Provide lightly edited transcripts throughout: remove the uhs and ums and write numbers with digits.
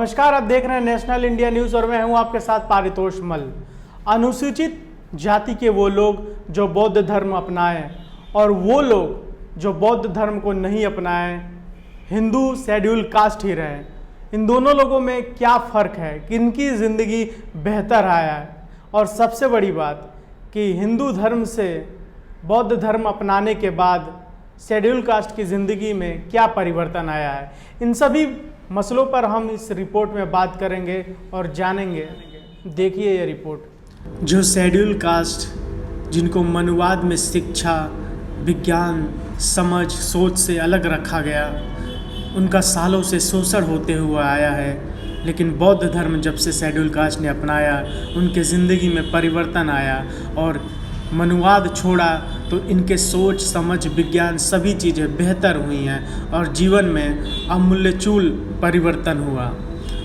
नमस्कार, आप देख रहे हैं नेशनल इंडिया न्यूज़ और मैं हूं आपके साथ पारितोष मल। अनुसूचित जाति के वो लोग जो बौद्ध धर्म अपनाएं और वो लोग जो बौद्ध धर्म को नहीं अपनाएं, हिंदू शेड्यूल कास्ट ही रहे, इन दोनों लोगों में क्या फ़र्क है, किनकी ज़िंदगी बेहतर आया है और सबसे बड़ी बात कि हिंदू धर्म से बौद्ध धर्म अपनाने के बाद शेड्यूल कास्ट की ज़िंदगी में क्या परिवर्तन आया है, इन सभी मसलों पर हम इस रिपोर्ट में बात करेंगे और जानेंगे। देखिए ये रिपोर्ट। जो शेड्यूल कास्ट जिनको मनुवाद में शिक्षा, विज्ञान, समझ, सोच से अलग रखा गया, उनका सालों से शोषण होते हुआ आया है, लेकिन बौद्ध धर्म जब से शेड्यूल कास्ट ने अपनाया उनके ज़िंदगी में परिवर्तन आया और मनुवाद छोड़ा तो इनके सोच, समझ, विज्ञान सभी चीज़ें बेहतर हुई हैं और जीवन में अमूल्यचूल परिवर्तन हुआ।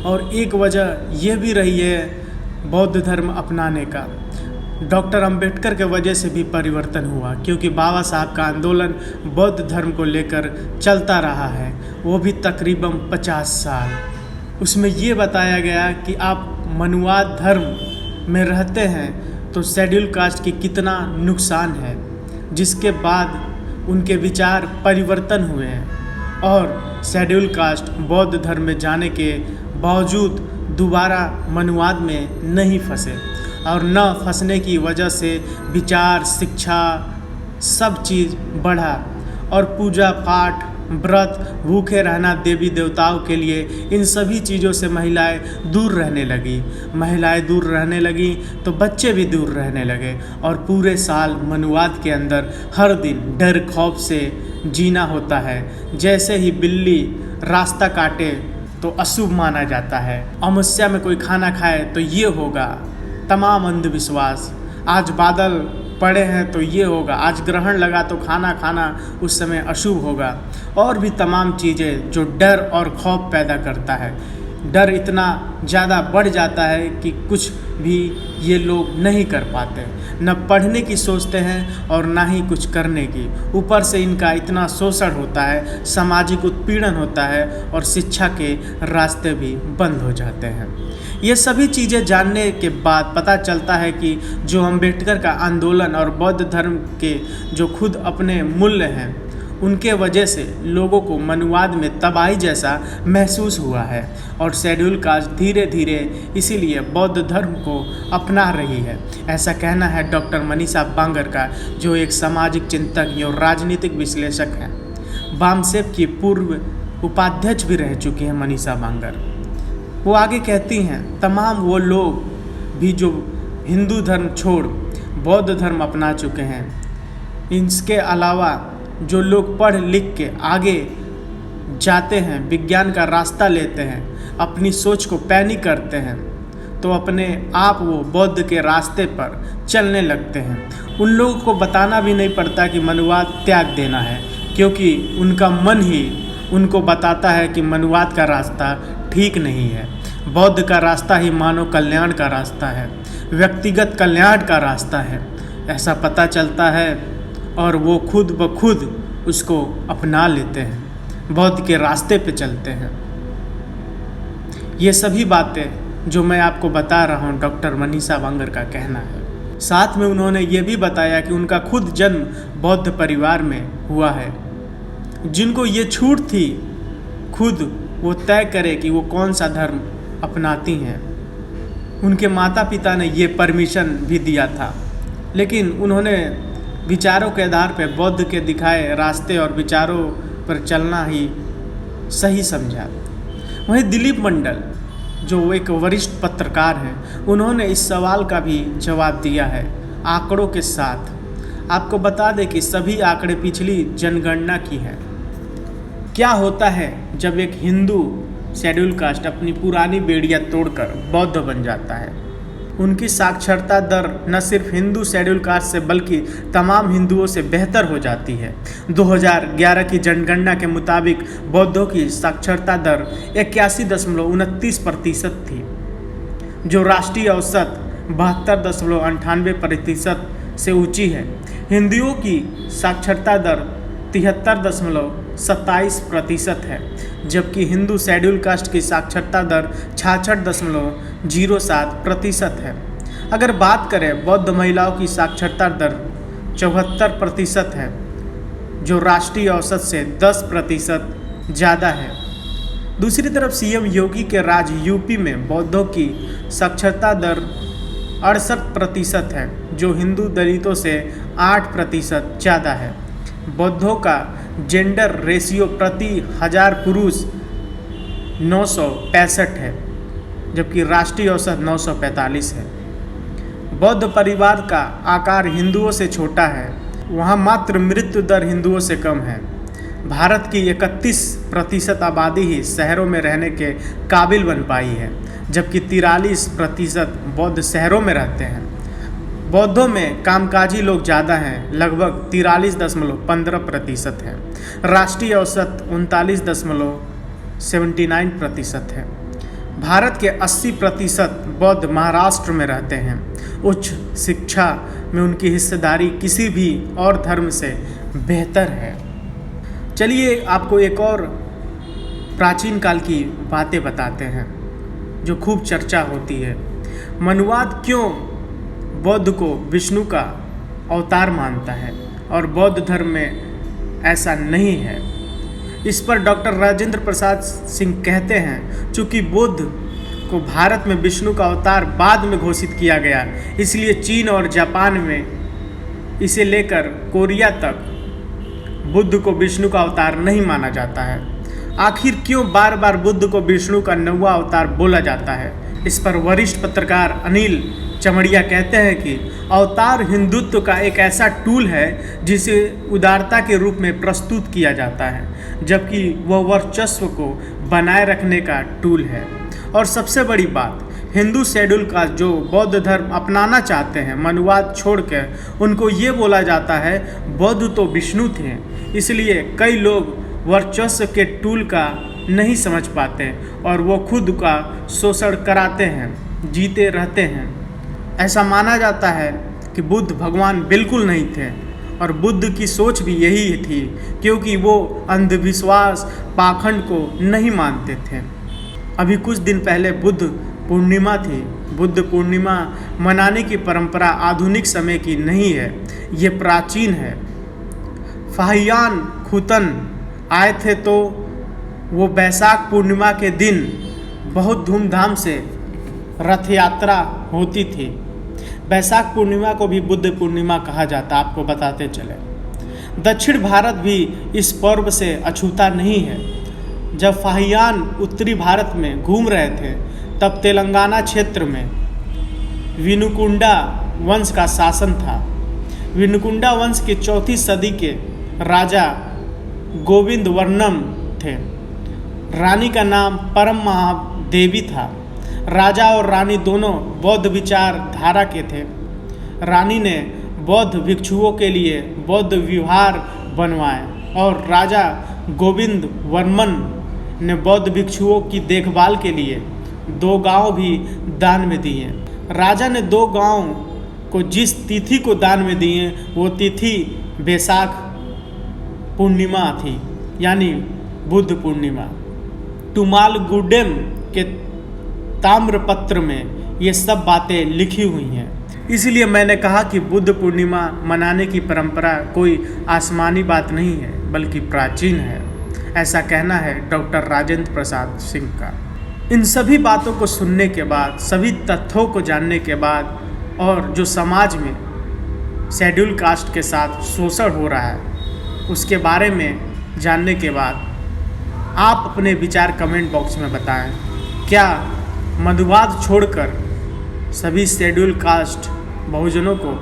और एक वजह यह भी रही है बौद्ध धर्म अपनाने का, डॉक्टर अंबेडकर के वजह से भी परिवर्तन हुआ, क्योंकि बाबा साहब का आंदोलन बौद्ध धर्म को लेकर चलता रहा है, वो भी तकरीबन 50 साल। उसमें ये बताया गया कि आप मनुवाद धर्म में रहते हैं तो शेड्यूल कास्ट की कितना नुकसान है, जिसके बाद उनके विचार परिवर्तन हुए हैं और शेड्यूल कास्ट बौद्ध धर्म में जाने के बावजूद दोबारा मनुवाद में नहीं फंसे और न फंसने की वजह से विचार, शिक्षा सब चीज़ बढ़ा और पूजा पाठ, व्रत, भूखे रहना देवी देवताओं के लिए, इन सभी चीज़ों से महिलाएं दूर रहने लगी। महिलाएं दूर रहने लगी तो बच्चे भी दूर रहने लगे और पूरे साल मनुवाद के अंदर हर दिन डर खौफ से जीना होता है। जैसे ही बिल्ली रास्ता काटे तो अशुभ माना जाता है, अमावस्या में कोई खाना खाए तो ये होगा, तमाम अंधविश्वास। आज बादल पड़े हैं तो ये होगा, आज ग्रहण लगा तो खाना खाना उस समय अशुभ होगा, और भी तमाम चीज़ें जो डर और खौफ पैदा करता है। डर इतना ज़्यादा बढ़ जाता है कि कुछ भी ये लोग नहीं कर पाते, न पढ़ने की सोचते हैं और ना ही कुछ करने की। ऊपर से इनका इतना शोषण होता है, सामाजिक उत्पीड़न होता है और शिक्षा के रास्ते भी बंद हो जाते हैं। ये सभी चीज़ें जानने के बाद पता चलता है कि जो अंबेडकर का आंदोलन और बौद्ध धर्म के जो खुद अपने मूल्य हैं, उनके वजह से लोगों को मनुवाद में तबाही जैसा महसूस हुआ है और शेड्यूल कास्ट धीरे धीरे इसीलिए बौद्ध धर्म को अपना रही है। ऐसा कहना है डॉक्टर मनीषा बांगर का, जो एक सामाजिक चिंतक और राजनीतिक विश्लेषक हैं। बामसेफ की पूर्व उपाध्यक्ष भी रह चुकी हैं मनीषा बांगर। वो आगे कहती हैं, तमाम वो लोग भी जो हिंदू धर्म छोड़ बौद्ध धर्म अपना चुके हैं, इसके अलावा जो लोग पढ़ लिख के आगे जाते हैं, विज्ञान का रास्ता लेते हैं, अपनी सोच को पैनी करते हैं, तो अपने आप वो बौद्ध के रास्ते पर चलने लगते हैं। उन लोगों को बताना भी नहीं पड़ता कि मनुवाद त्याग देना है, क्योंकि उनका मन ही उनको बताता है कि मनुवाद का रास्ता ठीक नहीं है। बौद्ध का रास्ता ही मानव कल्याण का रास्ता है, व्यक्तिगत कल्याण का रास्ता है, ऐसा पता चलता है और वो खुद ब खुद उसको अपना लेते हैं, बौद्ध के रास्ते पे चलते हैं। ये सभी बातें जो मैं आपको बता रहा हूँ डॉक्टर मनीषा बांगर का कहना है। साथ में उन्होंने ये भी बताया कि उनका खुद जन्म बौद्ध परिवार में हुआ है, जिनको ये छूट थी खुद वो तय करे कि वो कौन सा धर्म अपनाती हैं। उनके माता पिता ने ये परमिशन भी दिया था, लेकिन उन्होंने विचारों के आधार पर बौद्ध के दिखाए रास्ते और विचारों पर चलना ही सही समझा। वहीं दिलीप मंडल, जो एक वरिष्ठ पत्रकार हैं, उन्होंने इस सवाल का भी जवाब दिया है आंकड़ों के साथ। आपको बता दें कि सभी आंकड़े पिछली जनगणना की है। क्या होता है जब एक हिंदू शेड्यूल कास्ट अपनी पुरानी बेड़ियाँ तोड़कर बौद्ध बन जाता है? उनकी साक्षरता दर न सिर्फ हिंदू शेड्यूल कास्ट से बल्कि तमाम हिंदुओं से बेहतर हो जाती है। 2011 की जनगणना के मुताबिक बौद्धों की साक्षरता दर 81.29% थी, जो राष्ट्रीय औसत 72.98% से ऊंची है। हिंदुओं की साक्षरता दर 73.27% है, जबकि हिंदू शेड्यूल कास्ट की साक्षरता दर 66.07% है। अगर बात करें बौद्ध महिलाओं की साक्षरता दर 74% है, जो राष्ट्रीय औसत से 10% ज़्यादा है। दूसरी तरफ सीएम योगी के राज्य यूपी में बौद्धों की साक्षरता दर 68% है, जो हिंदू दलितों से 8% ज़्यादा है। बौद्धों का जेंडर रेशियो प्रति 1000 पुरुष 965 है, जबकि राष्ट्रीय औसत 945 है। बौद्ध परिवार का आकार हिंदुओं से छोटा है, वहाँ मात्र मृत्यु दर हिंदुओं से कम है। भारत की 31% आबादी ही शहरों में रहने के काबिल बन पाई है, जबकि 43% बौद्ध शहरों में रहते हैं। बौद्धों में कामकाजी लोग ज़्यादा हैं, लगभग 43.15% है। राष्ट्रीय औसत 39.79% है। भारत के 80% बौद्ध महाराष्ट्र में रहते हैं। उच्च शिक्षा में उनकी हिस्सेदारी किसी भी और धर्म से बेहतर है। चलिए आपको एक और प्राचीन काल की बातें बताते हैं जो खूब चर्चा होती है। मनुवाद क्यों बौद्ध को विष्णु का अवतार मानता है और बौद्ध धर्म में ऐसा नहीं है? इस पर डॉक्टर राजेंद्र प्रसाद सिंह कहते हैं, चूँकि बुद्ध को भारत में विष्णु का अवतार बाद में घोषित किया गया, इसलिए चीन और जापान में इसे लेकर कोरिया तक बुद्ध को विष्णु का अवतार नहीं माना जाता है। आखिर क्यों बार बार बुद्ध को विष्णु का 9वां अवतार बोला जाता है? इस पर वरिष्ठ पत्रकार अनिल चमड़िया कहते हैं कि अवतार हिंदुत्व का एक ऐसा टूल है जिसे उदारता के रूप में प्रस्तुत किया जाता है, जबकि वह वर्चस्व को बनाए रखने का टूल है। और सबसे बड़ी बात, हिंदू शेड्यूल का जो बौद्ध धर्म अपनाना चाहते हैं, मनुवाद छोड़कर, उनको ये बोला जाता है बौद्ध तो विष्णु थे। इसलिए कई लोग वर्चस्व के टूल का नहीं समझ पाते और वो खुद का शोषण कराते हैं, जीते रहते हैं। ऐसा माना जाता है कि बुद्ध भगवान बिल्कुल नहीं थे और बुद्ध की सोच भी यही थी, क्योंकि वो अंधविश्वास पाखंड को नहीं मानते थे। अभी कुछ दिन पहले बुद्ध पूर्णिमा थी। बुद्ध पूर्णिमा मनाने की परंपरा आधुनिक समय की नहीं है, ये प्राचीन है। फाहियान खुतन आए थे तो वो बैसाख पूर्णिमा के दिन बहुत धूमधाम से रथ यात्रा होती थी। बैसाख पूर्णिमा को भी बुद्ध पूर्णिमा कहा जाता, आपको बताते चले। दक्षिण भारत भी इस पर्व से अछूता नहीं है। जब फाहियान उत्तरी भारत में घूम रहे थे, तब तेलंगाना क्षेत्र में विनुकुंडा वंश का शासन था। विनुकुंडा वंश के 4वीं सदी के राजा गोविंद वर्णम थे। रानी का नाम परम महादेवी था। राजा और रानी दोनों बौद्ध विचारधारा के थे। रानी ने बौद्ध भिक्षुओं के लिए बौद्ध विहार बनवाए और राजा गोविंद वर्मन ने बौद्ध भिक्षुओं की देखभाल के लिए 2 गांव भी दान में दिए। राजा ने 2 गांव को जिस तिथि को दान में दिए, वो तिथि बैसाख पूर्णिमा थी, यानी बुद्ध पूर्णिमा। तुमालगुडेम के ताम्रपत्र में ये सब बातें लिखी हुई हैं। इसलिए मैंने कहा कि बुद्ध पूर्णिमा मनाने की परंपरा कोई आसमानी बात नहीं है, बल्कि प्राचीन है। ऐसा कहना है डॉक्टर राजेंद्र प्रसाद सिंह का। इन सभी बातों को सुनने के बाद, सभी तथ्यों को जानने के बाद, और जो समाज में शेड्यूल कास्ट के साथ शोषण हो रहा है उसके बारे में जानने के बाद, आप अपने विचार कमेंट बॉक्स में बताएं। क्या मनुवाद छोड़कर सभी शेड्यूल कास्ट बहुजनों को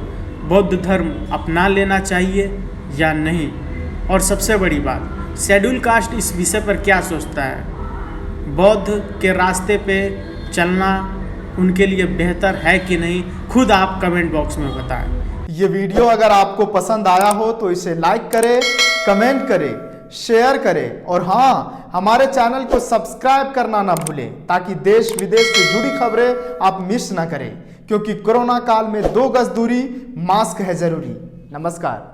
बौद्ध धर्म अपना लेना चाहिए या नहीं? और सबसे बड़ी बात, शेड्यूल कास्ट इस विषय पर क्या सोचता है? बौद्ध के रास्ते पे चलना उनके लिए बेहतर है कि नहीं? खुद आप कमेंट बॉक्स में बताएं। ये वीडियो अगर आपको पसंद आया हो तो इसे लाइक करें, कमेंट करें, शेयर करें और हाँ, हमारे चैनल को सब्सक्राइब करना ना भूलें, ताकि देश विदेश से जुड़ी खबरें आप मिस ना करें। क्योंकि कोरोना काल में 2 गज दूरी, मास्क है जरूरी। नमस्कार।